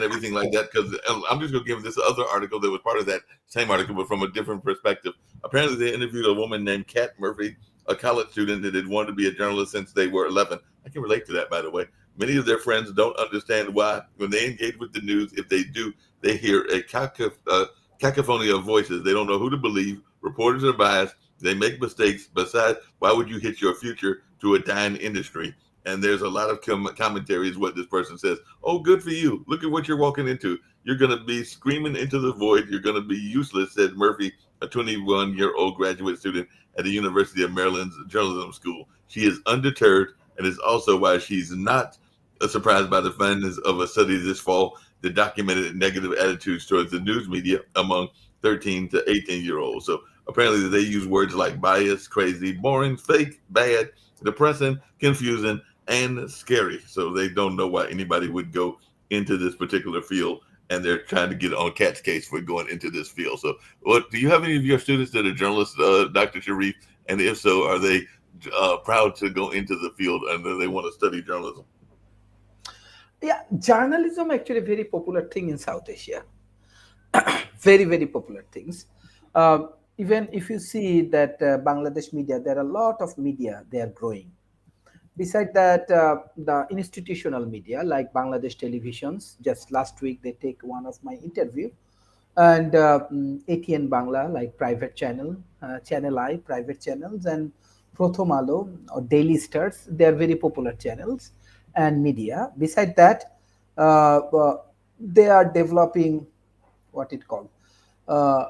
everything like that. Because I'm just going to give this other article that was part of that same article, but from a different perspective. Apparently, they interviewed a woman named Kat Murphy, a college student that had wanted to be a journalist since they were 11. I can relate to that, by the way. Many of their friends don't understand why, when they engage with the news, if they do, they hear a cacophony of voices. They don't know who to believe. Reporters are biased. They make mistakes. Besides, why would you hitch your future to a dying industry? And there's a lot of commentaries what this person says. Oh, good for you. Look at what you're walking into. You're going to be screaming into the void. You're going to be useless, said Murphy, a 21-year-old graduate student at the University of Maryland's journalism school. She is undeterred, and is also why she's not surprised by the findings of a study this fall that documented negative attitudes towards the news media among 13 to 18-year-olds. So apparently they use words like bias, crazy, boring, fake, bad, depressing, confusing, and scary. So they don't know why anybody would go into this particular field, and they're trying to get on Kat's case for going into this field. So what do you have any of your students that are journalists, Dr. Sharif? And if so, are they proud to go into the field and they want to study journalism? Yeah, journalism actually very popular thing in South Asia. Very very popular things. Even if you see that Bangladesh media, there are a lot of media they are growing. Beside that, the institutional media like Bangladesh televisions, just last week they take one of my interview, and ATN Bangla, like private channel, Channel I, private channels, and Prothom Alo or Daily Stars, they are very popular channels and media. Beside that, they are developing what it called. Uh,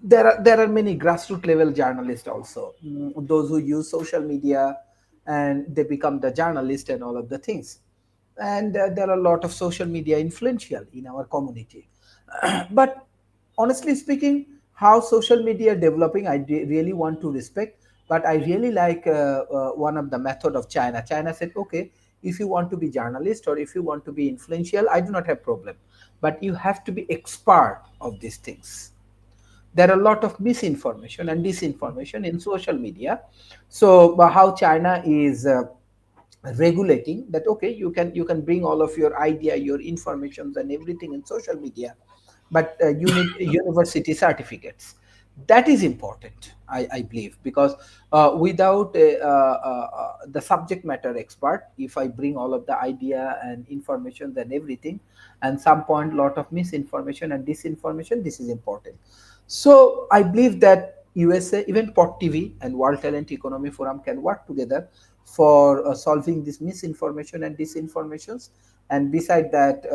there are many grassroots level journalists also, those who use social media and they become the journalist and all of the things. And there are a lot of social media influential in our community. But honestly speaking, how social media developing, really want to respect. But I really like one of the method of China said, okay, if you want to be journalist or if you want to be influential, I do not have problem, but you have to be expert of these things. There are a lot of misinformation and disinformation in social media. So how China is regulating that, okay, you can bring all of your idea, your informations and everything in social media, but you need university certificates. That is important, I believe, because without the subject matter expert, if I bring all of the idea and information and everything, and some point lot of misinformation and disinformation, this is important. So I believe that USA, even Pot TV and World Talent Economy Forum can work together for solving this misinformation and disinformations. And beside that,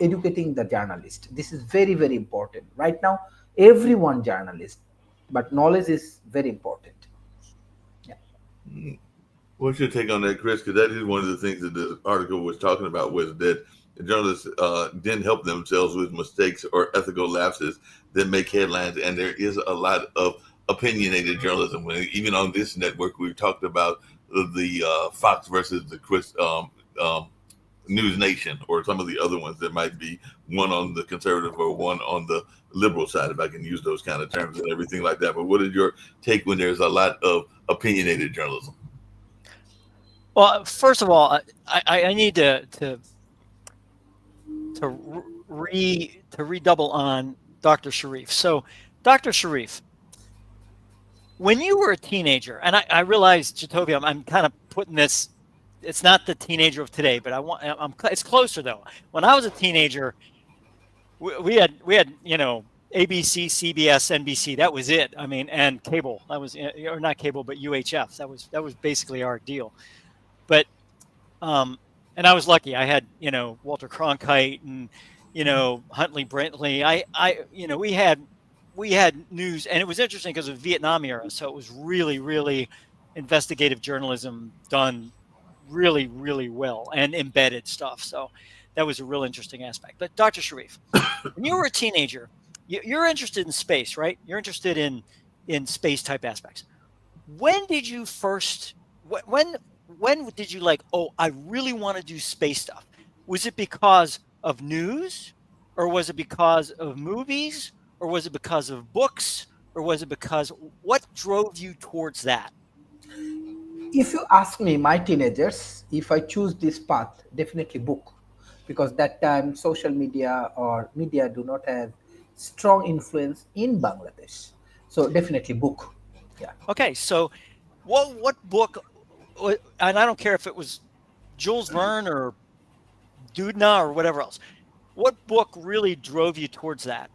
educating the journalist. This is very, very important. Right now, everyone journalist, but knowledge is very important. Yeah. Mm. What's your take on that, Chris? Because that is one of the things that the article was talking about, was that the journalists didn't help themselves with mistakes or ethical lapses that make headlines, and there is a lot of opinionated journalism. Even on this network, we've talked about the Fox versus the um, News Nation, or some of the other ones that might be one on the conservative or one on the liberal side, if I can use those kind of terms and everything like that. But what is your take when there's a lot of opinionated journalism? Well, first of all, I need to redouble on Dr. Sharif. So, Dr. Sharif, when you were a teenager, and I realize, Jatovia, I'm kind of putting this. It's not the teenager of today, but it's closer though. When I was a teenager, we had ABC, CBS, NBC. That was it. I mean, and cable. That was, or not cable, but UHF. That was basically our deal. But um, and I was lucky. I had Walter Cronkite and Huntley Brentley. We had news, and it was interesting because of Vietnam era. So it was really, really investigative journalism done really, really well, and embedded stuff. So that was a real interesting aspect. But Dr. Sharif, when you were a teenager, you're interested in space, right? You're interested in space type aspects. When did you first? When did you like? Oh, I really want to do space stuff. Was it because of news, or was it because of movies, or was it because of books, or was it because what drove you towards that? If you ask me, my teenagers, if I choose this path, definitely book. because that time social media or media do not have strong influence in Bangladesh. So definitely book. Yeah. Okay, so what book? And I don't care if it was Jules Verne or Dudna or whatever else. What book really drove you towards that?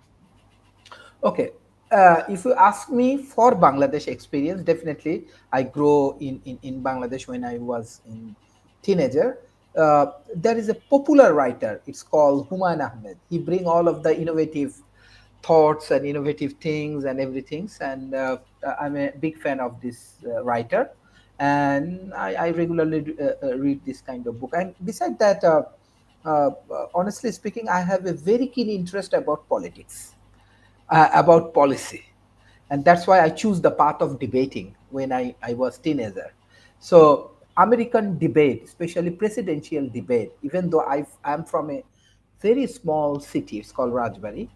Okay. If you ask me for Bangladesh experience, definitely I grow in Bangladesh when I was in teenager. There is a popular writer. It's called Humayun Ahmed. He bring all of the innovative thoughts and innovative things and everything. And I'm a big fan of this writer. And I regularly read this kind of book. And besides that, honestly speaking, I have a very keen interest about politics, about policy, and that's why I choose the path of debating when I was teenager. So American debate, especially presidential debate, even though I'm from a very small city, it's called Rajbari,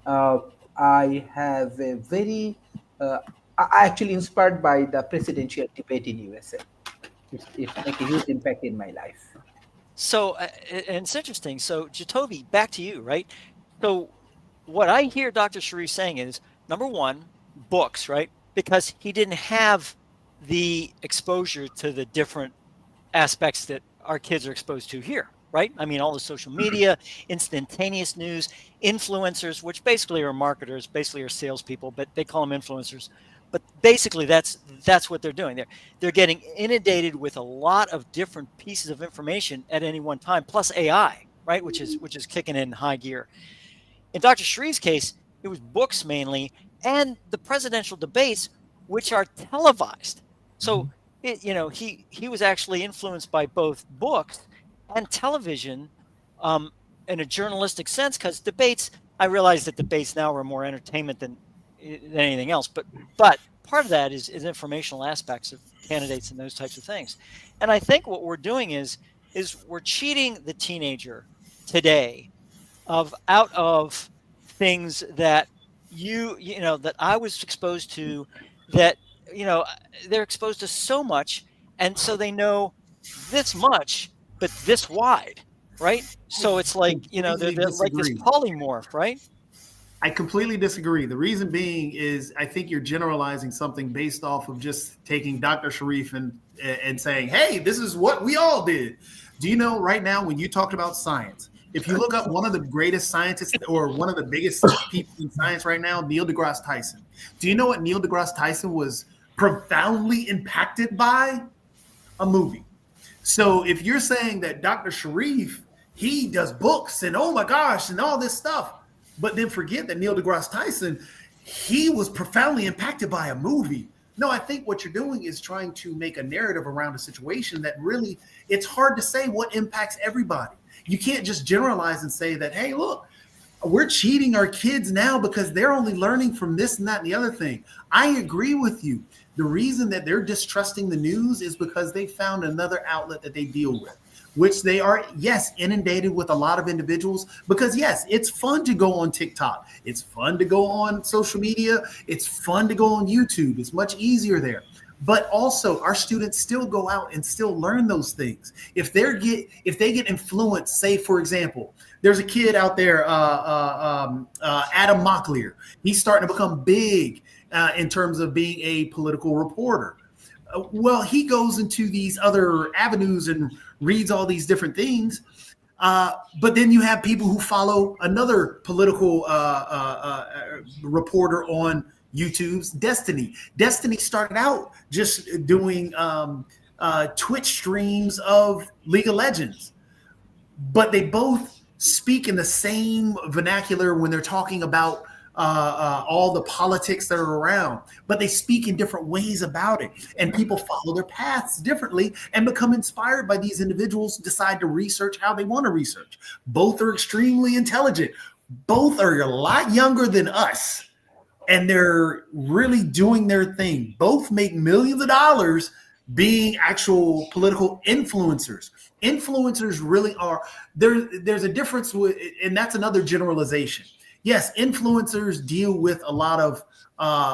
uh, I have a very I actually inspired by the presidential debate in USA. It's make a huge impact in my life. So, and it's interesting. So, Jatovi, back to you, right? So, what I hear Dr. Sharif saying is number one, books, right? Because he didn't have the exposure to the different aspects that our kids are exposed to here, right? I mean, all the social media, instantaneous news, influencers, which basically are marketers, basically are salespeople, but they call them influencers. But basically, that's what they're doing. They're getting inundated with a lot of different pieces of information at any one time, plus AI, right, which is kicking in high gear. In Dr. Sharif's case, it was books mainly, and the presidential debates, which are televised. So he was actually influenced by both books and television, in a journalistic sense, because debates. I realize that debates now are more entertainment than anything else, but part of that is informational aspects of candidates and those types of things. And I think what we're doing is we're cheating the teenager today out of things that that I was exposed to, that they're exposed to so much, and so they know this much but this wide, right? So it's like Completely they're like this disagree. polymorph, right? I completely disagree. The reason being is I think you're generalizing something based off of just taking Dr. Sharif and saying, hey, this is what we all did. Do you know right now when you talked about science, if you look up one of the greatest scientists or one of the biggest people in science right now, Neil deGrasse Tyson. Do you know what Neil deGrasse Tyson was profoundly impacted by? A movie. So if you're saying that Dr. Sharif, he does books and oh my gosh, and all this stuff, but then forget that Neil deGrasse Tyson, he was profoundly impacted by a movie. No, I think what you're doing is trying to make a narrative around a situation that really, it's hard to say what impacts everybody. You can't just generalize and say that, hey, look, we're cheating our kids now because they're only learning from this and that and the other thing. I agree with you. The reason that they're distrusting the news is because they found another outlet that they deal with, which they are, yes, inundated with a lot of individuals because, yes, it's fun to go on TikTok. It's fun to go on social media. It's fun to go on YouTube. It's much easier there. But also our students still go out and still learn those things. If they get influenced, say, for example, there's a kid out there, Adam Mocklear. He's starting to become big in terms of being a political reporter. Well, he goes into these other avenues and reads all these different things. But then you have people who follow another political reporter on YouTube's Destiny. Destiny started out just doing Twitch streams of League of Legends, but they both speak in the same vernacular when they're talking about all the politics that are around, but they speak in different ways about it. And people follow their paths differently and become inspired by these individuals, decide to research how they want to research. Both are extremely intelligent. Both are a lot younger than us. And they're really doing their thing. Both make millions of dollars being actual political influencers. Influencers really are, there's a difference with, and that's another generalization. Yes, influencers deal with a lot of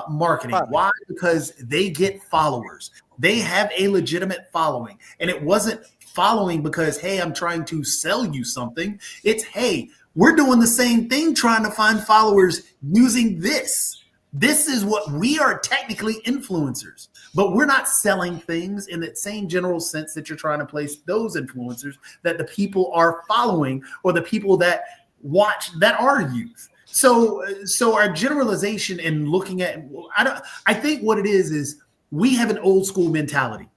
marketing. Why? Because they get followers. They have a legitimate following. And it wasn't following because, hey, I'm trying to sell you something. It's, hey, we're doing the same thing, trying to find followers using this. This is what we are, technically influencers, but we're not selling things in that same general sense that you're trying to place those influencers that the people are following or the people that watch that are youth. So our generalization and looking at, I think what it is we have an old school mentality.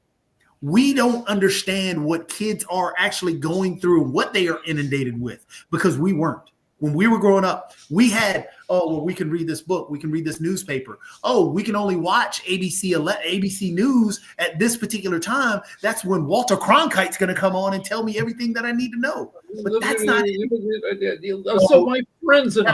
We don't understand what kids are actually going through, what they are inundated with, because we weren't. When we were growing up, we had, oh, well, we can read this book. We can read this newspaper. Oh, we can only watch ABC News at this particular time. That's when Walter Cronkite's going to come on and tell me everything that I need to know. But that's not it. So my friends and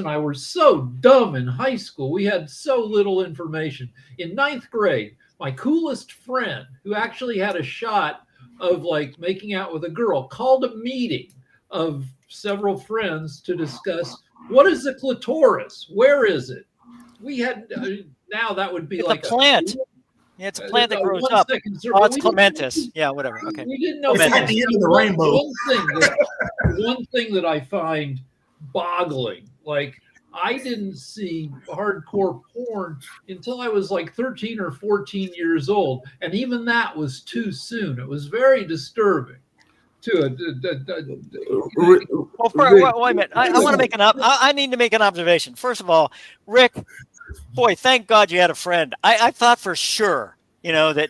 I were so dumb in high school. We had so little information. In 9th grade, my coolest friend, who actually had a shot of like making out with a girl, called a meeting of several friends to discuss what is the clitoris? Where is it? We had now that would be it's like a plant. Yeah, it's a plant that grows up. Oh, it's clematis. Yeah, whatever. Okay. We didn't know it's at the end of the rainbow. One thing that I find boggling, like I didn't see hardcore porn until I was like 13 or 14 years old. And even that was too soon. It was very disturbing. Well, wait a minute. I want to make I need to make an observation. First of all, Rick, boy, thank God you had a friend. I thought for sure, that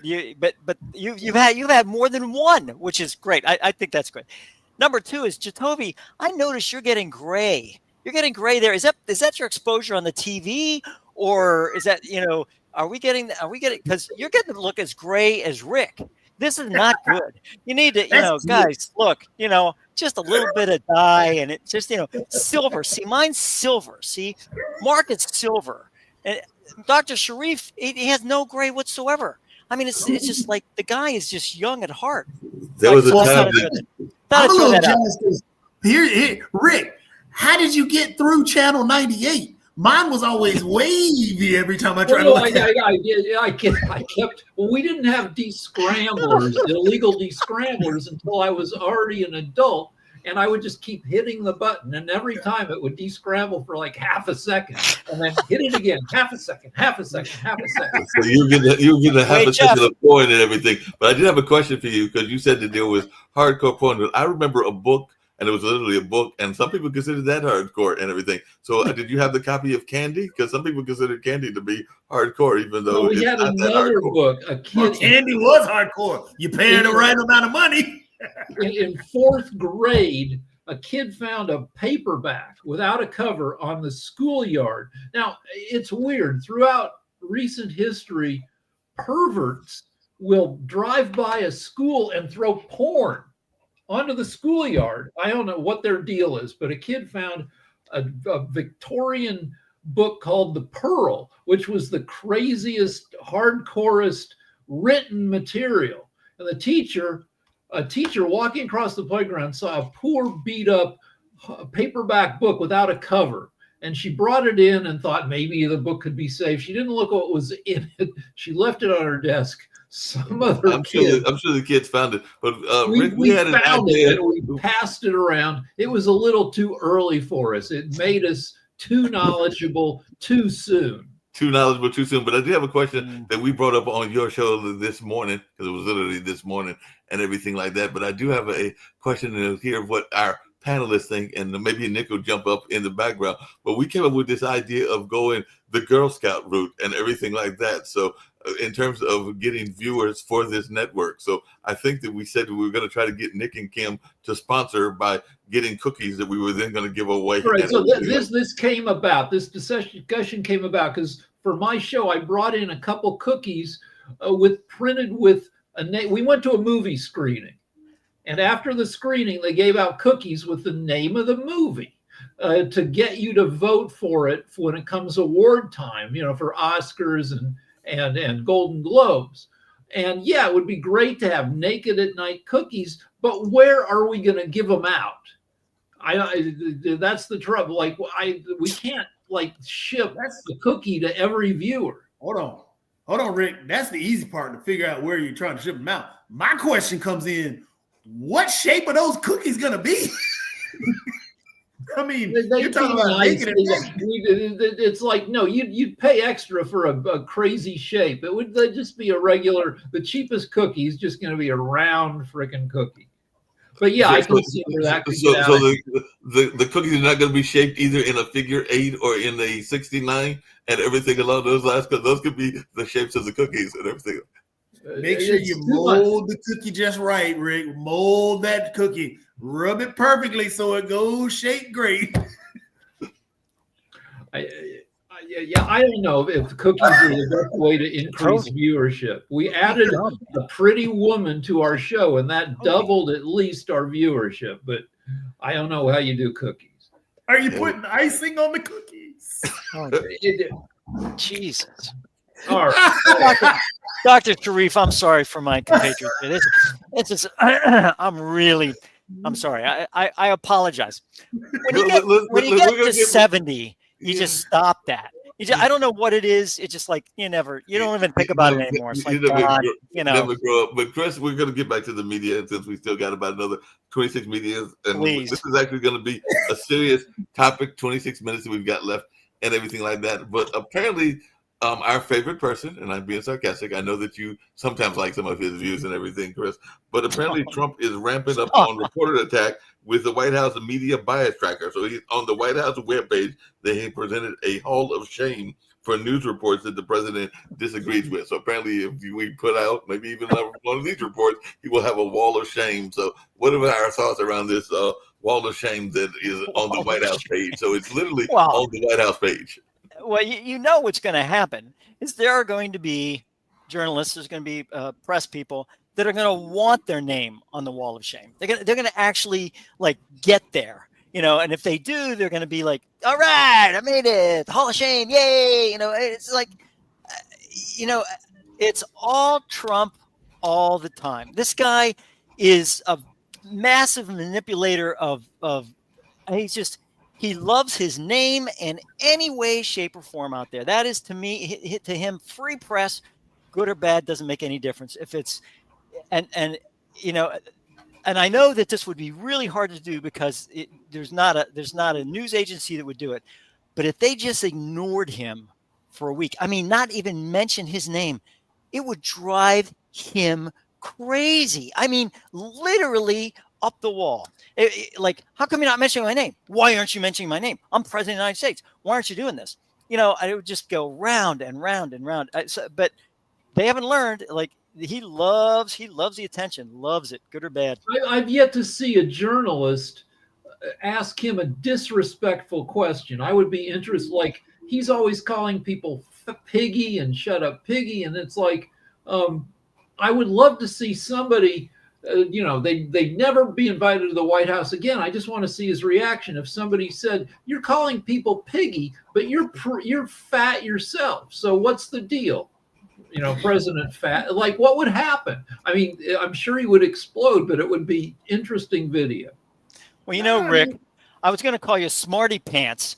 you've had more than one, which is great. I think that's great. Number two is Jacoby. I noticed you're getting gray. You're getting gray there. Is that your exposure on the TV, or is that are we getting because you're getting to look as gray as Rick. This is not good. You need to guys, look, just a little bit of dye and it's just silver. See, mine's silver. See, Mark is silver, and Dr. Sharif, he has no gray whatsoever. I mean, it's just like the guy is just young at heart. There was a time I'm a little jealous. Here, Rick. How did you get through Channel 98? Mine was always wavy every time I tried to look at it. I kept, we didn't have descramblers, illegal descramblers, until I was already an adult. And I would just keep hitting the button. And every time it would descramble for like half a second. And then hit it again. Half a second, half a second, half a second. So you get a half a second of porn and everything. But I did have a question for you, because you said that there was hardcore porn. But I remember a book, and it was literally a book, and some people considered that hardcore and everything. So did you have the copy of Candy? Because some people considered Candy to be hardcore, even though we had another book. Candy was hardcore. You paying the right amount of money. In 4th grade, a kid found a paperback without a cover on the schoolyard. Now, it's weird. Throughout recent history, perverts will drive by a school and throw porn onto the schoolyard. I don't know what their deal is, but a kid found a Victorian book called The Pearl, which was the craziest, hardcorest written material. And a teacher walking across the playground saw a poor, beat up paperback book without a cover. And she brought it in and thought maybe the book could be saved. She didn't look what was in it. She left it on her desk. I'm sure the kids found it, but Rick, we had found it and we passed it around. It was a little too early for us. It made us too knowledgeable too soon. But I do have a question that we brought up on your show this morning, because it was literally this morning and everything like that. But I do have a question to hear what our panelists think, and maybe Nick will jump up in the background. But we came up with this idea of going the Girl Scout route and everything like that. So in terms of getting viewers for this network. So I think that we said we were going to try to get Nick and Kim to sponsor by getting cookies that we were then going to give away. Right. So this came about, this discussion came about because for my show, I brought in a couple cookies printed with a name. We went to a movie screening. And after the screening, they gave out cookies with the name of the movie to get you to vote for it when it comes award time, for Oscars and Golden Globes. And yeah, it would be great to have Naked at Night cookies, but where are we going to give them out? That's the trouble. We can't ship the cookie to every viewer. Hold hold on, Rick. That's the easy part to figure out where you're trying to ship them out. My question comes in: what shape are those cookies gonna be? I mean, you're talking about making it. It's like, no, you'd pay extra for a crazy shape. It would just be a regular. The cheapest cookie is just going to be a round freaking cookie. But yeah, I can see where that could get so out. the cookies are not going to be shaped either in a figure 8 or in a 69 and everything along those lines, because those could be the shapes of the cookies and everything. Make sure you mold the cookie just right, Rick. Mold that cookie. Rub it perfectly so it goes shaped great. I don't know if cookies are the best way to increase viewership. We added a pretty woman to our show, and that doubled at least our viewership. But I don't know how you do cookies. Are you putting icing on the cookies? Jesus. All right. Dr. Sharif, I'm sorry for my compatriots. It's just, I'm sorry. I apologize. When you get to 70, you just stop that. I don't know what it is. It's just like you don't even think about it anymore. It's like, never grow up. But Chris, we're going to get back to the media since we still got about another 26 minutes. And Please. This is actually going to be a serious topic, 26 minutes that we've got left and everything like that. But apparently, our favorite person, and I'm being sarcastic, I know that you sometimes like some of his views and everything, Chris, but apparently Trump is ramping up on reporter attack with the White House media bias tracker. So he's on the White House webpage, they presented a hall of shame for news reports that the president disagrees with. So apparently if we put out maybe even one of these reports, he will have a wall of shame. So what are our thoughts around this wall of shame that is on the White House page? So it's literally on the White House page. Well, you know what's going to happen is there are going to be journalists, there's going to be press people that are going to want their name on the wall of shame. They're going to actually like get there, and if they do, they're going to be like, all right, I made it, the Hall of Shame, yay. It's like, it's all Trump all the time. This guy is a massive manipulator of he loves his name in any way, shape, or form out there. That is, to me, to him, free press, good or bad, doesn't make any difference. If it's, and I know that this would be really hard to do because there's not a news agency that would do it. But if they just ignored him for a week, not even mention his name, it would drive him crazy. Literally up the wall. Like, how come you're not mentioning my name? Why aren't you mentioning my name? I'm president of the United States. Why aren't you doing this? I would just go round and round and round. But they haven't learned. Like, he loves the attention, loves it, good or bad. I've yet to see a journalist ask him a disrespectful question. I would be interested. Like, he's always calling people piggy and shut up piggy, and it's like, I would love to see somebody. They'd never be invited to the White House again. I just want to see his reaction if somebody said, "You're calling people piggy, but you're fat yourself. So what's the deal?" President fat. Like, what would happen? I'm sure he would explode, but it would be interesting video. Well, Rick, I was going to call you Smarty Pants,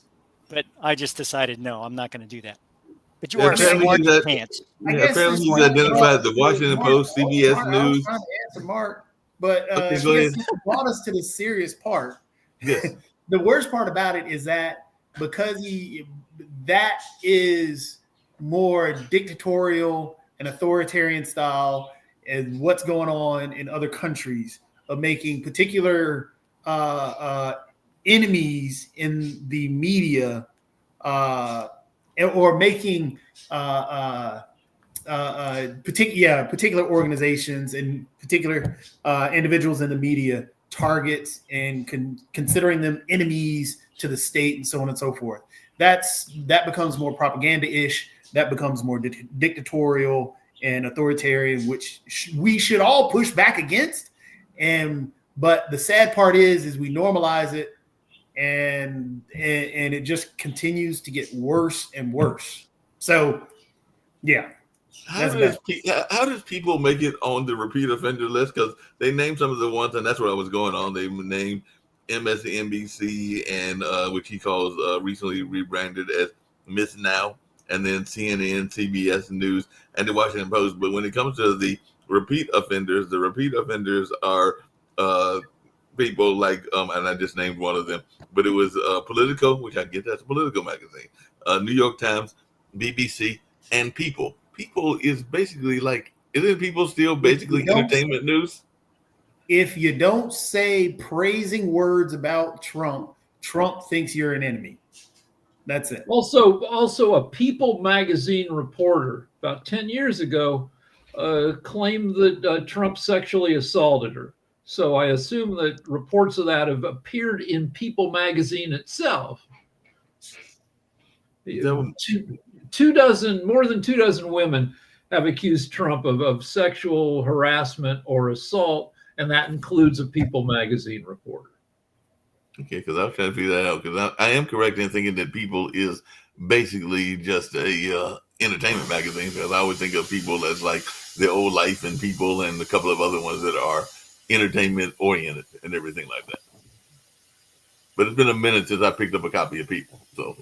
but I just decided no, I'm not going to do that. But you are Smarty Pants. Apparently, he's identified the Washington Post, CBS News. I was trying to answer Mark, but he brought us to the serious part. Yes. The worst part about it is that because that is more dictatorial and authoritarian style, and what's going on in other countries of making particular enemies in the media, or making particular organizations and particular individuals in the media targets and considering them enemies to the state and so on and so forth. That becomes more propaganda-ish. That becomes more dictatorial and authoritarian, which we should all push back against. But the sad part is we normalize it, and it just continues to get worse and worse. So, yeah. How does people make it on the repeat offender list? Because they named some of the ones, and that's where I was going on. They named MSNBC, and which he calls recently rebranded as Miss Now, and then CNN, CBS News, and the Washington Post. But when it comes to the repeat offenders are people like, and I just named one of them, but it was Politico, which I get that's a Politico magazine, New York Times, BBC, and People. People is basically like, isn't People still basically entertainment news? If you don't say praising words about Trump, Trump thinks you're an enemy. That's it. Also, a People magazine reporter about 10 years ago claimed that Trump sexually assaulted her. So I assume that reports of that have appeared in People magazine itself. More than 2 dozen women have accused Trump of sexual harassment or assault, and that includes a People magazine reporter. Okay, because I was trying to figure that out, because I am correct in thinking that People is basically just a entertainment magazine, because I would think of People as like The Old Life and People and a couple of other ones that are entertainment oriented and everything like that. But it's been a minute since I picked up a copy of People, so.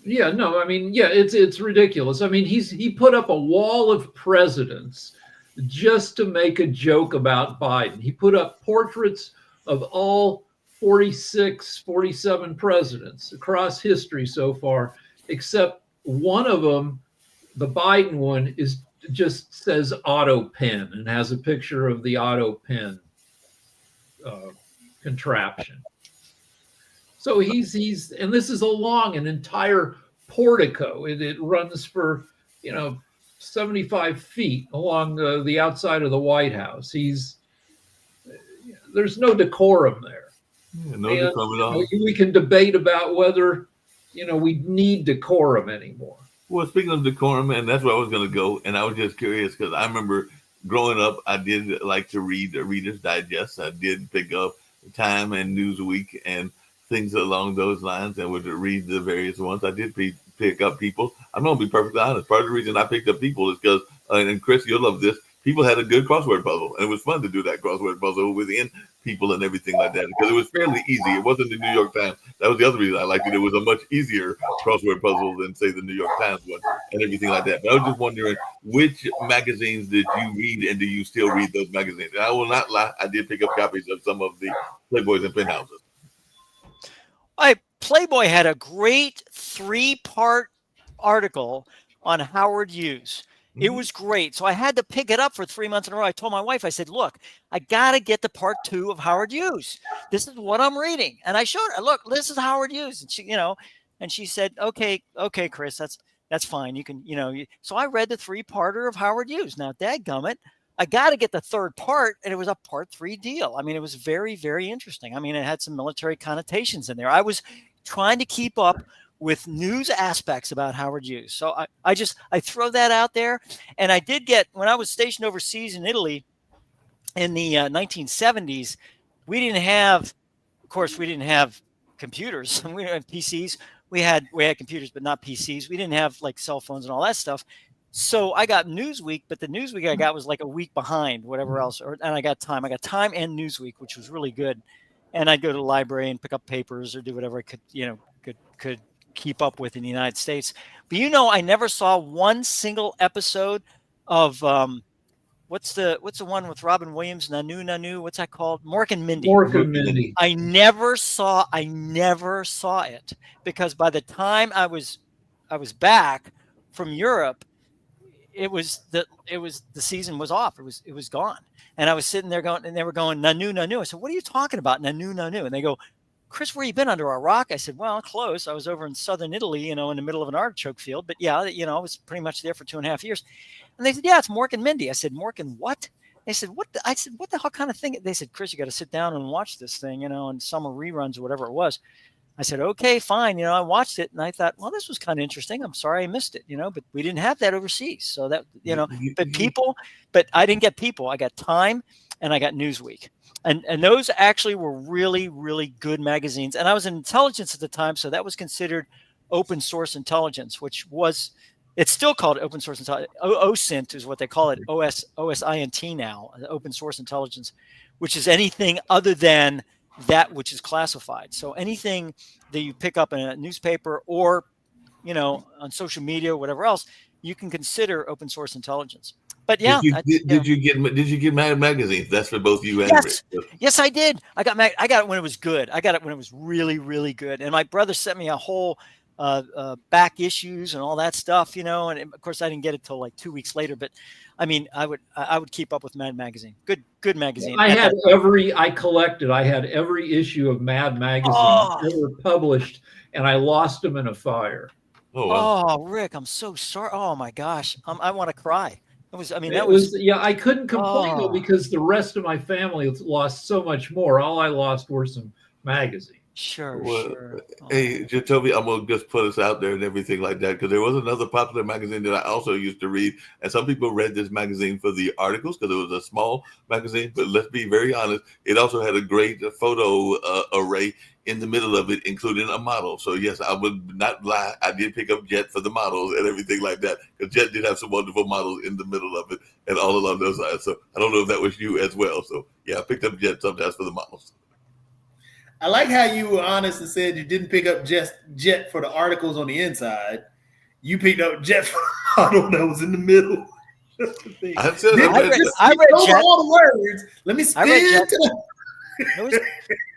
Yeah, no, I mean, yeah, it's ridiculous. I mean, he put up a wall of presidents just to make a joke about Biden. He put up portraits of all 46, 47 presidents across history so far, except one of them, the Biden one, just says auto pen and has a picture of the auto pen contraption. So he's and this is along an entire portico. It runs for 75 feet along the outside of the White House. There's no decorum there. Yeah, no decorum at all. We can debate about whether we need decorum anymore. Well, speaking of decorum, and that's where I was going to go, and I was just curious because I remember growing up, I did like to read the Reader's Digest. I did pick up Time and Newsweek and things along those lines, and would read the various ones. I did pick up People. I'm going to be perfectly honest. Part of the reason I picked up People is because, and Chris, you'll love this, People had a good crossword puzzle, and it was fun to do that crossword puzzle within People and everything like that, because it was fairly easy. It wasn't the New York Times. That was the other reason I liked it. It was a much easier crossword puzzle than, say, the New York Times one and everything like that. But I was just wondering, which magazines did you read, and do you still read those magazines? And I will not lie, I did pick up copies of some of the Playboys and Penthouses. Playboy had a great 3-part article on Howard Hughes. It was great. So I had to pick it up for 3 months in a row. I told my wife, I said, look, I got to get the part 2 of Howard Hughes. This is what I'm reading. And I showed her, look, this is Howard Hughes. And she, and she said, okay, Chris, that's fine. You can, so I read the 3-parter of Howard Hughes. Now, dadgummit, I got to get the 3rd part, and it was a part 3 deal. I mean, it was very, very interesting. I mean, it had some military connotations in there. I was trying to keep up with news aspects about Howard Hughes. So I throw that out there. And I did get, when I was stationed overseas in Italy in the 1970s, we didn't have computers. We didn't have PCs. We had computers, but not PCs. We didn't have like cell phones and all that stuff. So I got Newsweek, but the Newsweek I got was like a week behind whatever else. And I got Time. I got Time and Newsweek, which was really good. And I'd go to the library and pick up papers or do whatever I could, could keep up with in the United States. But I never saw one single episode of what's the one with Robin Williams, Nanu, what's that called? Mork and Mindy. Mork and Mindy. I never saw it, because by the time I was back from Europe, it was the season was off. It was gone. And I was sitting there going, and they were going, Nanu. I said, what are you talking about? Nanu. And they go, Chris, where you been, under a rock? I said, well, close. I was over in southern Italy, in the middle of an artichoke field. But yeah, I was pretty much there for 2.5 years. And they said, yeah, it's Mork and Mindy. I said, Mork and what? They said, what? I said, what the hell kind of thing? They said, Chris, you got to sit down and watch this thing, and summer reruns or whatever it was. I said, okay, fine. I watched it and I thought, well, this was kind of interesting. I'm sorry I missed it, but we didn't have that overseas. So that, but I didn't get People. I got Time and I got Newsweek. And those actually were really, really good magazines. And I was in intelligence at the time. So that was considered open source intelligence, it's still called open source intelligence. OSINT is what they call it. OSINT now, open source intelligence, which is anything other than that which is classified. So anything that you pick up in a newspaper or on social media or whatever else, you can consider open source intelligence. But yeah, did you get Mad Magazine? That's for both you and yes, Rick. yes, I did. I got it when it was good. I got it when it was really, really good. And my brother sent me a whole back issues and all that stuff, and of course I didn't get it till like 2 weeks later. But I mean, I would keep up with Mad Magazine. Good magazine. I had every issue of Mad Magazine ever published, and I lost them in a fire. Oh, wow. Oh, Rick, I'm so sorry. Oh my gosh, I want to cry. I couldn't complain though, because the rest of my family lost so much more. All I lost were some magazines. Sure. Hey, Jacoby, I'm gonna just put us out there and everything like that, because there was another popular magazine that I also used to read, and some people read this magazine for the articles because it was a small magazine. But let's be very honest, it also had a great photo array in the middle of it, including a model. So yes, I would not lie, I did pick up Jet for the models and everything like that, because Jet did have some wonderful models in the middle of it and all along those sides. So I don't know if that was you as well. So yeah, I picked up Jet sometimes for the models. I like how you were honest and said you didn't pick up Jet for the articles on the inside. You picked up Jet for the model that was in the middle. I read Jet. All the words. Let me spin to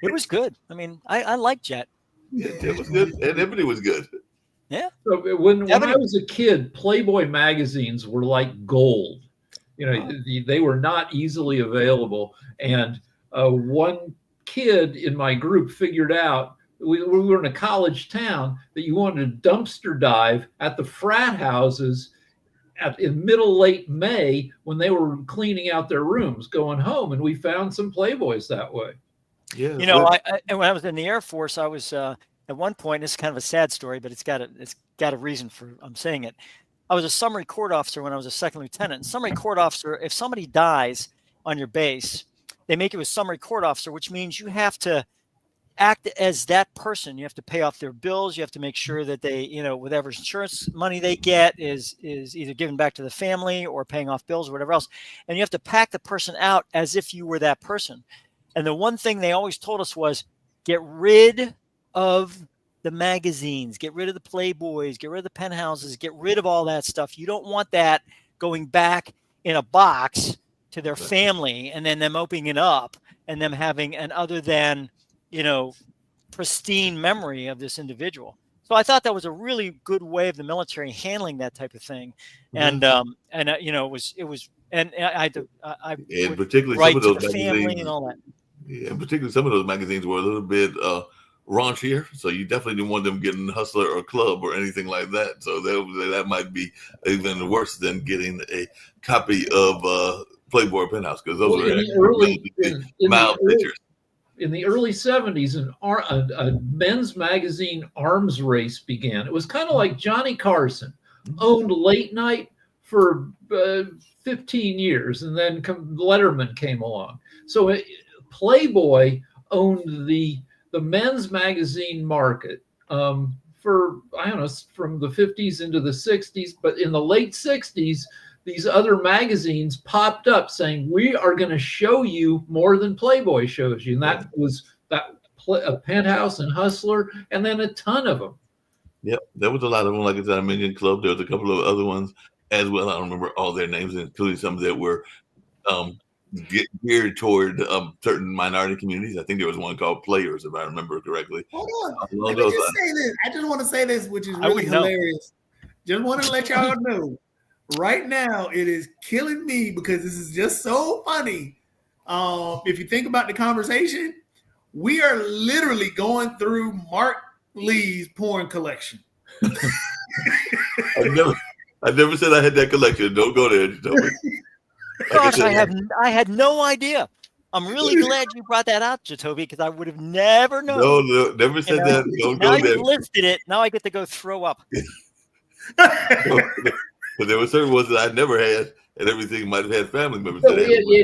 It was good. I mean, I like Jet. Yeah, Jet was good, and Ebony was good. Yeah. So when I was a kid, Playboy magazines were like gold. They were not easily available, and one kid in my group figured out, we were in a college town, that you wanted to dumpster dive at the frat houses in late May when they were cleaning out their rooms going home, and we found some Playboys that way. Yeah. And when I was in the Air Force, I was at one point, it's kind of a sad story, but it's got a reason for I'm saying it. I was a summary court officer when I was a second lieutenant. And summary court officer, if somebody dies on your base, they make you a summary court officer, which means you have to act as that person. You have to pay off their bills. You have to make sure that they, whatever insurance money they get is either given back to the family or paying off bills or whatever else. And you have to pack the person out as if you were that person. And the one thing they always told us was, get rid of the magazines, get rid of the Playboys, get rid of the Penthouses, get rid of all that stuff. You don't want that going back in a box to their family and then them opening it up and them having an other than, pristine memory of this individual. So I thought that was a really good way of the military handling that type of thing. And, it was, and I particularly write some of to those the family magazines, and all that. Yeah, and particularly some of those magazines were a little bit raunchier, so you definitely didn't want them getting Hustler or Club or anything like that. So that might be even worse than getting a copy of Playboy or Penthouse, because those were mild pictures. In the early 70s, a men's magazine arms race began. It was kind of like Johnny Carson owned Late Night for 15 years, and then Letterman came along. So Playboy owned the men's magazine market for, I don't know, from the 50s into the 60s. But in the late 60s, these other magazines popped up saying, we are going to show you more than Playboy shows you. And that was Penthouse and Hustler, and then a ton of them. Yep, there was a lot of them. Like I said, I mentioned Club. There was a couple of other ones as well. I don't remember all their names, including some that were geared toward certain minority communities. I think there was one called Players, if I remember correctly. Hold on. Let me just say this. I just want to say this, which is really hilarious. Just want to let y'all know. Right now, it is killing me because this is just so funny. If you think about the conversation, we are literally going through Mark Lee's porn collection. I never said I had that collection. Don't go there. Gosh, I had no idea. I'm really glad you brought that out, Jacoby, because I would have never known. No, never said that. Don't go there. Now you listed it. Now I get to go throw up. But there were certain ones that I never had, and everything might have had family members. So I did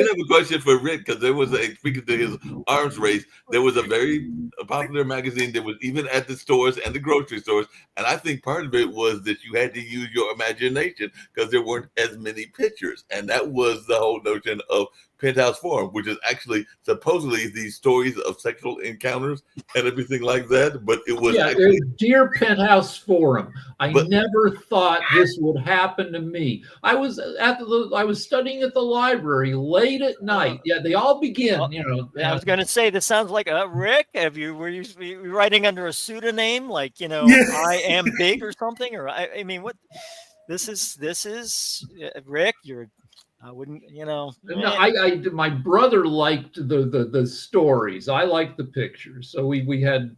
have a question for Rick, because there was speaking to his arms race, there was a very popular magazine that was even at the stores and the grocery stores, and I think part of it was that you had to use your imagination because there weren't as many pictures, and that was the whole notion of Penthouse Forum, which is actually supposedly these stories of sexual encounters and everything like that. But it was actually, Dear Penthouse Forum, I But- never thought this would happen to me. I was studying at the library late at night. Yeah, they all begin, I was going to say, this sounds like Rick. Were you writing under a pseudonym, like I am big or something? Or I mean, what? This is Rick. I wouldn't, No, my brother liked the stories. I liked the pictures, so we had.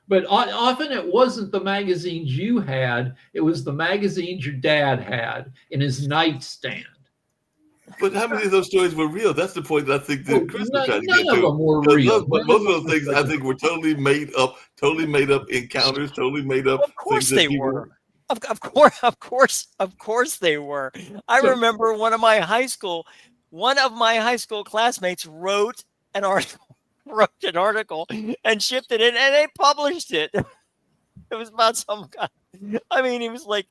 But often it wasn't the magazines you had; it was the magazines your dad had in his nightstand. But how many of those stories were real? That's the point that I think that Chris was trying to get None of to. them were real. But most of those things I think were totally made up encounters, totally made up. Of course things they were. Of course they were. I remember one of my high school classmates wrote an article and shipped it in, and they published it. It was about some guy. I mean, he was like,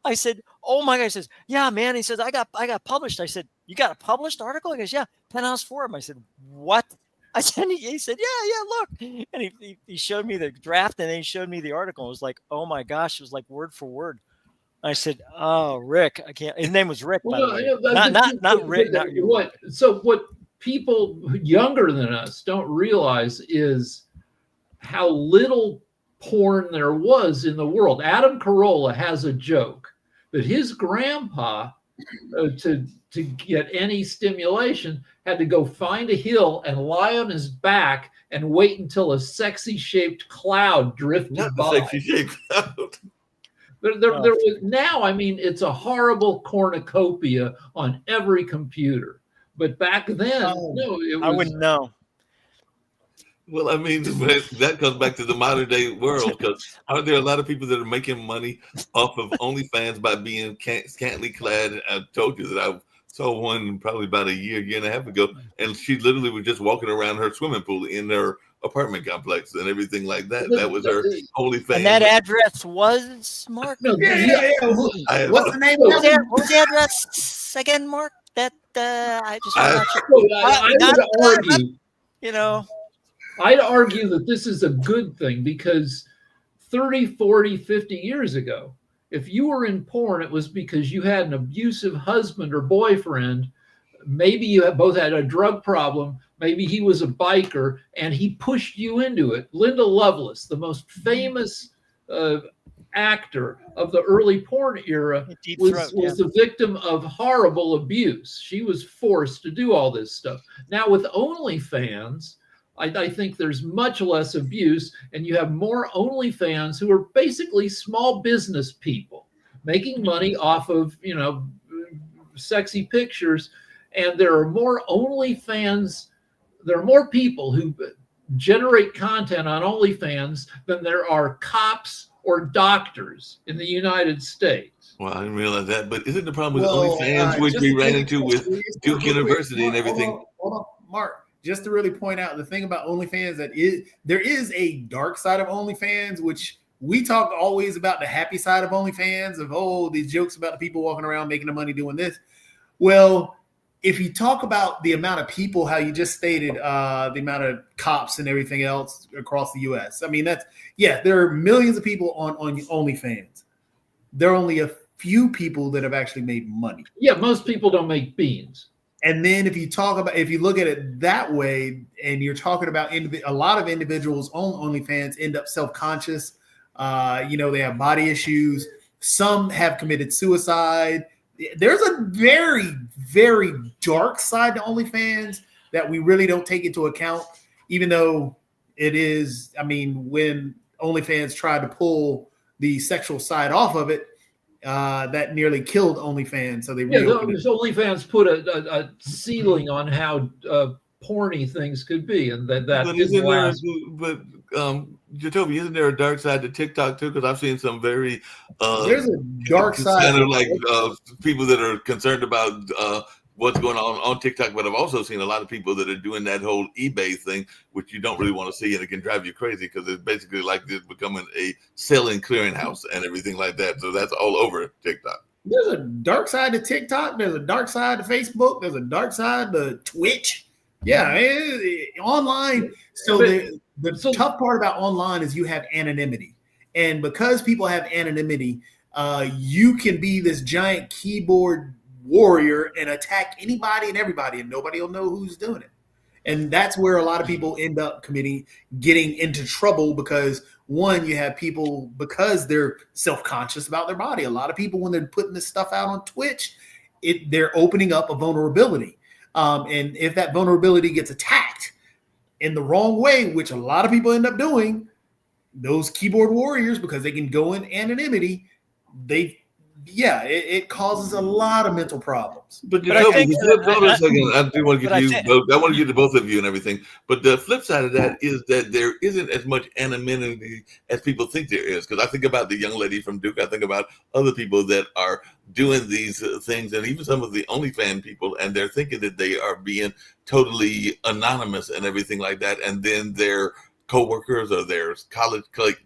I said, "Oh my God!" He says, "Yeah, man." He says, "I got published." I said, "You got a published article?" He goes, "Yeah, Penthouse Forum." I said, "What?" I said, he said, yeah, look. And he showed me the draft, and then he showed me the article. It was like, oh my gosh, it was like word for word. I said, oh, Rick, I can't. His name was Rick, by the way. Not Rick, not you. What people younger than us don't realize is how little porn there was in the world. Adam Carolla has a joke that his grandpa, to get any stimulation, had to go find a hill and lie on his back and wait until a sexy shaped cloud drifted Not by. the sexy shaped cloud. There was, now, I mean, it's a horrible cornucopia on every computer. But back then, no, it was. I wouldn't know. Well, I mean, that comes back to the modern day world, because aren't there a lot of people that are making money off of OnlyFans by being scantily clad? I told you that I saw one probably about a year and a half ago, and she literally was just walking around her swimming pool in their apartment complex and everything like that. That was her OnlyFans. And that address was, Mark? Yeah. What's the name What of it? was the address again, Mark? That I just I would argue. you I'd argue that this is a good thing, because 30, 40, 50 years ago, if you were in porn, it was because you had an abusive husband or boyfriend. Maybe you both had a drug problem. Maybe he was a biker and he pushed you into it. Linda Lovelace, the most famous actor of the early porn era, was the victim of horrible abuse. She was forced to do all this stuff. Now with OnlyFans, I think there's much less abuse, and you have more OnlyFans who are basically small business people making money off of, sexy pictures. And there are more OnlyFans. There are more people who generate content on OnlyFans than there are cops or doctors in the United States. Well, I didn't realize that. But isn't the problem with OnlyFans, which we ran into with Duke University and everything? Hold on, Mark. Just to really point out the thing about OnlyFans, there is a dark side of OnlyFans, which we talk always about the happy side of OnlyFans, of these jokes about the people walking around making the money doing this. Well, if you talk about the amount of people, how you just stated, the amount of cops and everything else across the U.S. I mean, there are millions of people on OnlyFans. There are only a few people that have actually made money. Yeah, most people don't make beans. And then if you look at it that way, and you're talking about a lot of individuals on OnlyFans end up self-conscious. They have body issues. Some have committed suicide. There's a very, very dark side to OnlyFans that we really don't take into account, even though it is, when OnlyFans tried to pull the sexual side off of it, that nearly killed OnlyFans. So OnlyFans put a ceiling on how porny things could be, and that didn't last. Jacoby, isn't there a dark side to TikTok too? Because I've seen some very there's a dark side, kind of like people that are concerned about what's going on TikTok, but I've also seen a lot of people that are doing that whole eBay thing, which you don't really want to see, and it can drive you crazy because it's basically like it's becoming a selling clearinghouse and everything like that. So that's all over TikTok. There's a dark side to TikTok. There's a dark side to Facebook. There's a dark side to Twitch. Yeah, online. So the tough part about online is you have anonymity, and because people have anonymity, you can be this giant keyboard warrior and attack anybody and everybody, and nobody will know who's doing it. And that's where a lot of people end up getting into trouble because one, you have people because they're self-conscious about their body. A lot of people, when they're putting this stuff out on Twitch, they're opening up a vulnerability. And if that vulnerability gets attacked in the wrong way, which a lot of people end up doing, those keyboard warriors, because they can go in anonymity, it causes a lot of mental problems. But I think- hold on a second. I do want to but I get you. think- I want to get to both of you and everything. But the flip side of that is that there isn't as much anonymity as people think there is. Because I think about the young lady from Duke. I think about other people that are doing these things, and even some of the OnlyFans people, and they're thinking that they are being totally anonymous and everything like that, and then their co-workers or their college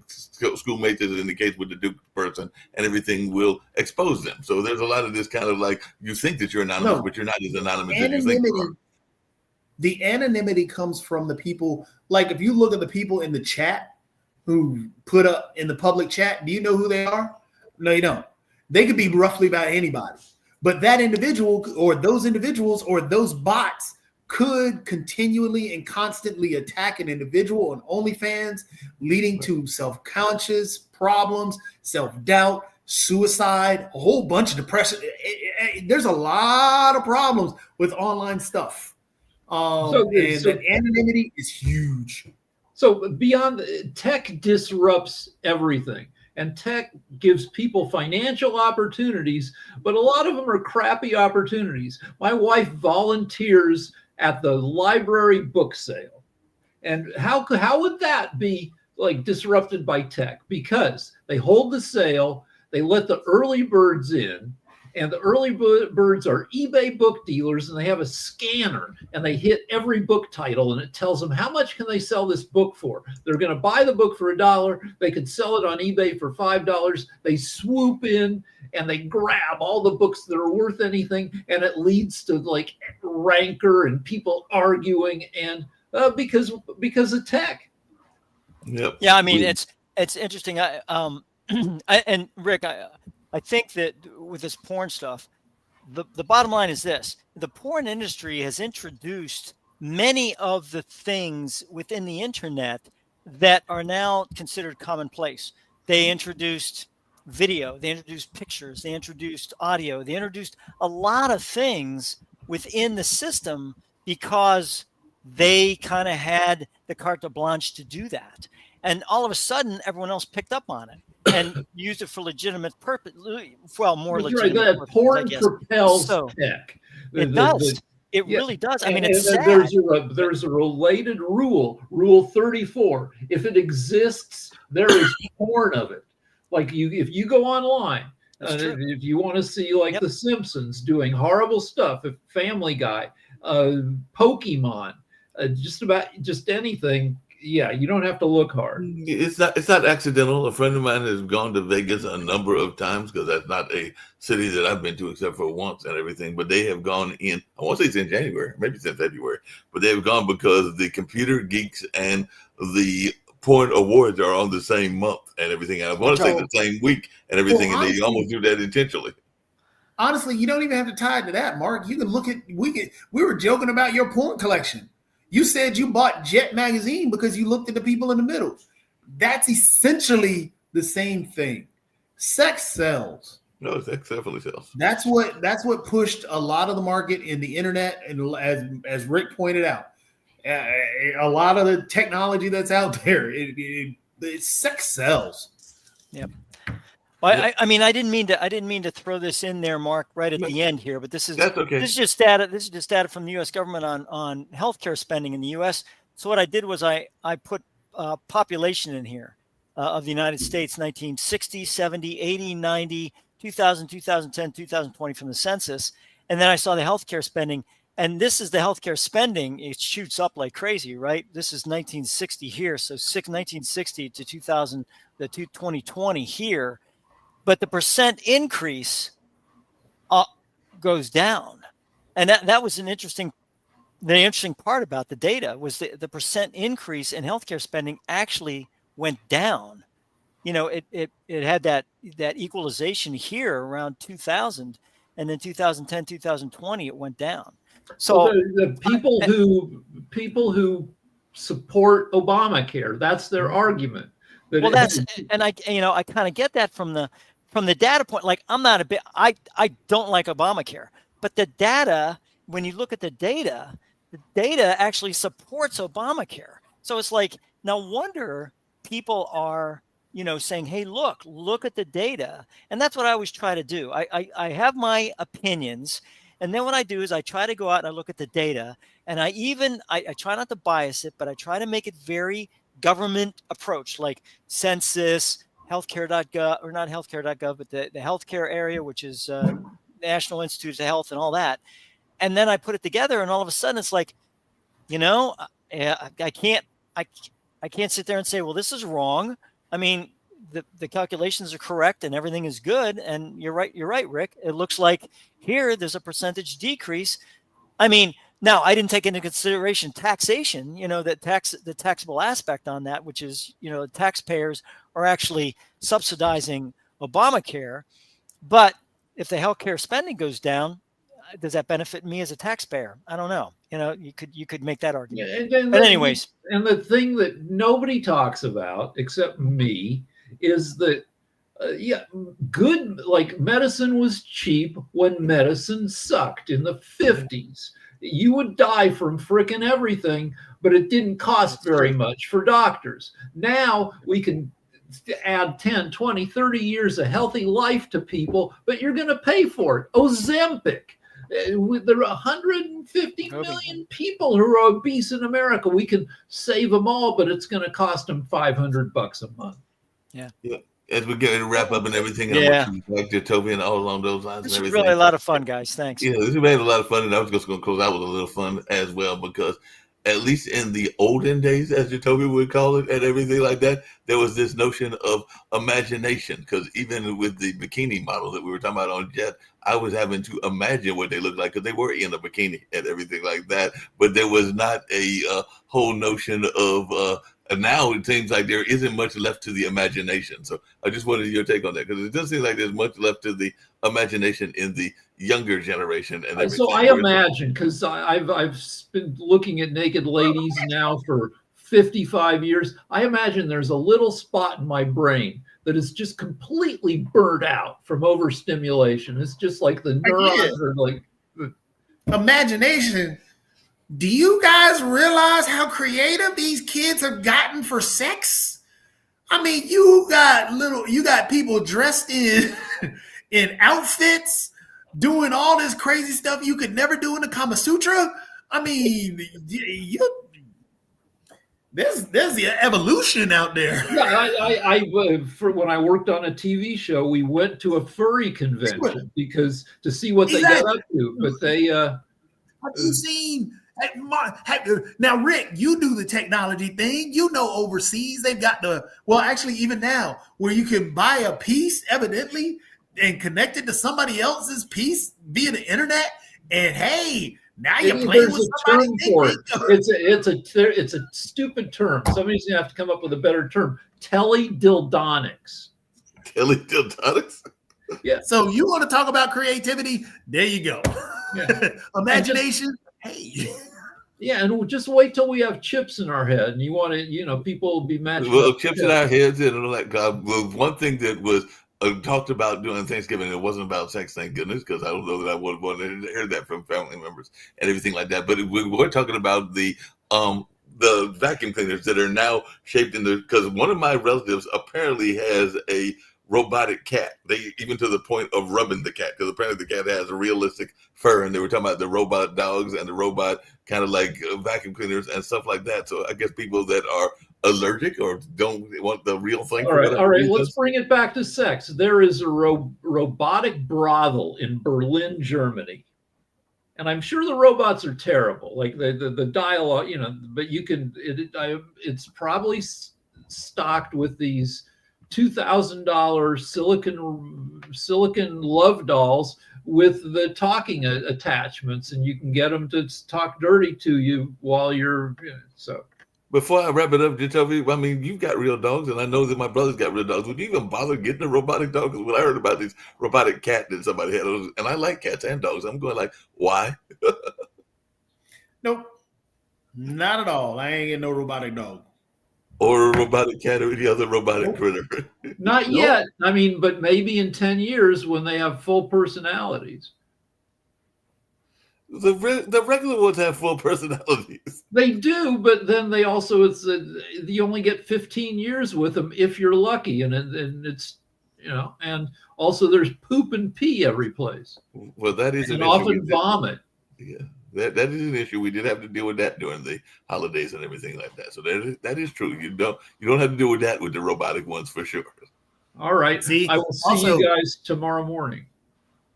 schoolmates, as in the case with the Duke person, and everything will expose them. So there's a lot of this kind of like, you think that you're anonymous, but you're not as anonymous as you think you are. The anonymity comes from the people. Like if you look at the people in the chat who put up in the public chat, do you know who they are? No, you don't. They could be roughly about anybody, but that individual or those individuals or those bots could continually and constantly attack an individual on OnlyFans, leading to self-conscious problems, self-doubt, suicide, a whole bunch of depression. There's a lot of problems with online stuff. That anonymity is huge. So beyond tech disrupts everything, and tech gives people financial opportunities, but a lot of them are crappy opportunities. My wife volunteers at the library book sale, and how would that be like disrupted by tech? Because they hold the sale, they let the early birds in, and the early birds are eBay book dealers, and they have a scanner, and they hit every book title, and it tells them how much can they sell this book for. They're going to buy the book for $1. They could sell it on eBay for $5. They swoop in and they grab all the books that are worth anything, and it leads to like rancor and people arguing, and because of tech. Yep. Yeah, I mean it's interesting. And Rick, I think that with this porn stuff, the bottom line is this: the porn industry has introduced many of the things within the internet that are now considered commonplace. They introduced video, they introduced pictures, they introduced audio, they introduced a lot of things within the system because they kind of had the carte blanche to do that. And all of a sudden, everyone else picked up on it and used it for legitimate purpose. Well, more But legitimate. right, purposes, porn I guess. propels So, tech. It does. It yeah. really does. I mean, and it's sad. there's a related rule, Rule 34. If it exists, there is porn of it. Like if you go online, if you want to see like The Simpsons doing horrible stuff, if Family Guy, Pokemon, just anything. Yeah, you don't have to look hard. It's not accidental. A friend of mine has gone to Vegas a number of times because that's not a city that I've been to except for once and everything. But they have gone in, I won't say it's in January, maybe it's in February, but they've gone because the computer geeks and the porn awards are on the same month and everything. And I want to say the same week and everything, and they almost do that intentionally. Honestly, you don't even have to tie it to that, Mark. You can look at we were joking about your porn collection. You said you bought Jet magazine because you looked at the people in the middle. That's essentially the same thing. Sex sells. No, sex definitely sells. That's what pushed a lot of the market in the internet, and as Rick pointed out, a lot of the technology that's out there, sex sells. Yep. Well, I mean, I didn't mean to throw this in there, Mark, right at the end here, but that's okay. This is just data. This is just data from the U.S. government on healthcare spending in the U.S. So what I did was I put population in here of the United States, 1960, 70, 80, 90, 2000, 2010, 2020 from the census, and then I saw the healthcare spending, and this is the healthcare spending. It shoots up like crazy, right? This is 1960 here, so 1960 to 2000, the 2020 here. But the percent increase goes down. And that was the interesting part about the data was the percent increase in healthcare spending actually went down. It had that equalization here around 2000, and then 2010, 2020, it went down. So the people who support Obamacare, that's their argument. Well, I kind of get that from the data point. Like, I don't like Obamacare, but the data, when you look at the data actually supports Obamacare. So it's like, no wonder people are, saying, hey, look at the data. And that's what I always try to do. I have my opinions. And then what I do is I try to go out and I look at the data, and I try not to bias it, but I try to make it very government approach, like census, healthcare.gov, or not healthcare.gov, but the healthcare area, which is National Institutes of Health and all that. And then I put it together, and all of a sudden it's like, I can't sit there and say, well, this is wrong. I mean, the calculations are correct and everything is good. And you're right, Rick. It looks like here there's a percentage decrease. I mean, now I didn't take into consideration taxation, the taxable aspect on that, which is, taxpayers are actually subsidizing Obamacare. But if the healthcare spending goes down, does that benefit me as a taxpayer? I don't know. You could make that argument. Yeah, but anyways, and the thing that nobody talks about except me is that good, like, medicine was cheap when medicine sucked in the 50s. You would die from frickin' everything, but it didn't cost very much for doctors. Now we can add 10, 20, 30 years of healthy life to people, but you're going to pay for it. Ozempic. There are 150 million people who are obese in America. We can save them all, but it's going to cost them $500 a month. Yeah. As we get ready to wrap up and everything, yeah, like Toby and all along those lines. This and is everything. really a lot of fun, guys. Thanks. Yeah, this has been a lot of fun, and I was just going to close out with a little fun as well, because at least in the olden days, as Jacoby would call it, and everything like that, there was this notion of imagination. Because even with the bikini model that we were talking about on Jet, I was having to imagine what they looked like, because they were in a bikini and everything like that. But there was not a whole notion of. And now it seems like there isn't much left to the imagination. So I just wanted your take on that, because it doesn't seem like there's much left to the imagination in the younger generation. And so I imagine, because I've been looking at naked ladies now for 55 years. I imagine there's a little spot in my brain that is just completely burnt out from overstimulation. It's just like the neurons are like imagination. Do you guys realize how creative these kids have gotten for sex? I mean, you got people dressed in outfits, doing all this crazy stuff you could never do in the Kama Sutra. I mean, there's the evolution out there. Yeah, when I worked on a TV show, we went to a furry convention because to see what they got up to. But they have you seen? Now, Rick, you do the technology thing. Overseas they've got actually even now, where you can buy a piece, evidently, and connect it to somebody else's piece via the internet. And hey, now you're playing with somebody. It's a stupid term. Somebody's gonna have to come up with a better term. Teledildonics. Teledildonics. Yeah. So you want to talk about creativity? There you go. Yeah. Imagination. Hey. Yeah, and just wait till we have chips in our head, and you want to, people will be matched. Well, chips in our heads and all that. One thing that was talked about during Thanksgiving, it wasn't about sex, thank goodness, because I don't know that I would want to hear that from family members and everything like that. But we're talking about the vacuum cleaners that are now shaped because one of my relatives apparently has a robotic cat. They even to the point of rubbing the cat, because apparently the cat has a realistic fur, and they were talking about the robot dogs and the robot kind of like vacuum cleaners and stuff like that. So I guess people that are allergic or don't want the real thing. All right. Let's bring it back to sex. There is a robotic brothel in Berlin, Germany, and I'm sure the robots are terrible, like the dialogue, but you can. It's probably stocked with these $2,000 silicon love dolls with the talking attachments, and you can get them to talk dirty to you while you're so. Before I wrap it up, just tell me, I mean, you've got real dogs, and I know that my brother's got real dogs. Would you even bother getting a robotic dog? Because when I heard about this robotic cat that somebody had, and I like cats and dogs, I'm going like, why? Nope, not at all. I ain't getting no robotic dog. Or a robotic cat or any other robotic critter. Not yet. I mean, but maybe in 10 years when they have full personalities. The regular ones have full personalities. They do, but then they also you only get 15 years with them if you're lucky, and it's and also there's poop and pee every place. Well, that is and an often issue. vomit. Yeah, that is an issue. We did have to deal with that during the holidays and everything like that. So that is true. You don't have to deal with that with the robotic ones for sure. All right. See, I will see also, you guys tomorrow morning.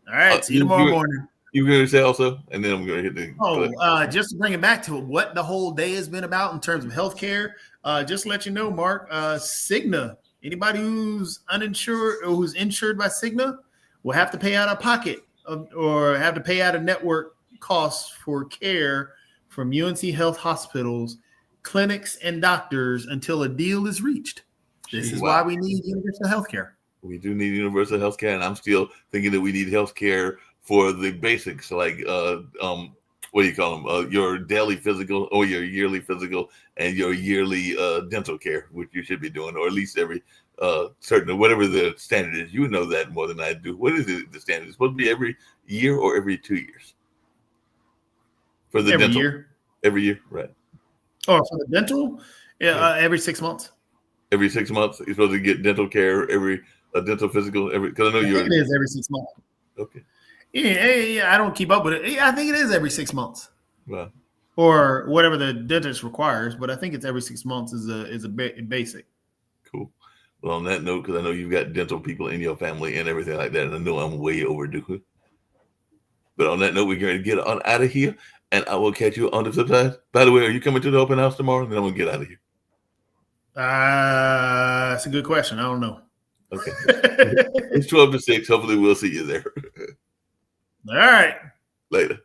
All right. See you tomorrow morning. You were going to say also, and then I'm going to hit the. Just to bring it back to what the whole day has been about in terms of healthcare. Just to let you know, Mark, Cigna. Anybody who's uninsured or who's insured by Cigna will have to pay out of pocket or have to pay out of network costs for care from UNC Health hospitals, clinics, and doctors until a deal is reached. This is why we need universal health care. We do need universal health care, and I'm still thinking that we need health care for the basics, like what do you call them? Your daily physical or your yearly physical and your yearly dental care, which you should be doing, or at least every certain, whatever the standard is. You know that more than I do. What is the standard? It's supposed to be every year or every 2 years? For the dental? Year. Every year, right. Oh, for the dental? Yeah, every 6 months. Every 6 months, you're supposed to get dental care, every dental physical, because I know I think it is every 6 months. Okay. Yeah, I don't keep up with it. Yeah, I think it is every 6 months. Wow. Or whatever the dentist requires, but I think it's every 6 months is a basic. Cool. Well, on that note, because I know you've got dental people in your family and everything like that, and I know I'm way overdue. But on that note, we're going to get on out of here, and I will catch you on the flip side. By the way, are you coming to the open house tomorrow? Then I'm going to get out of here. That's a good question. I don't know. Okay. It's 12 to 6. Hopefully, we'll see you there. All right. Later.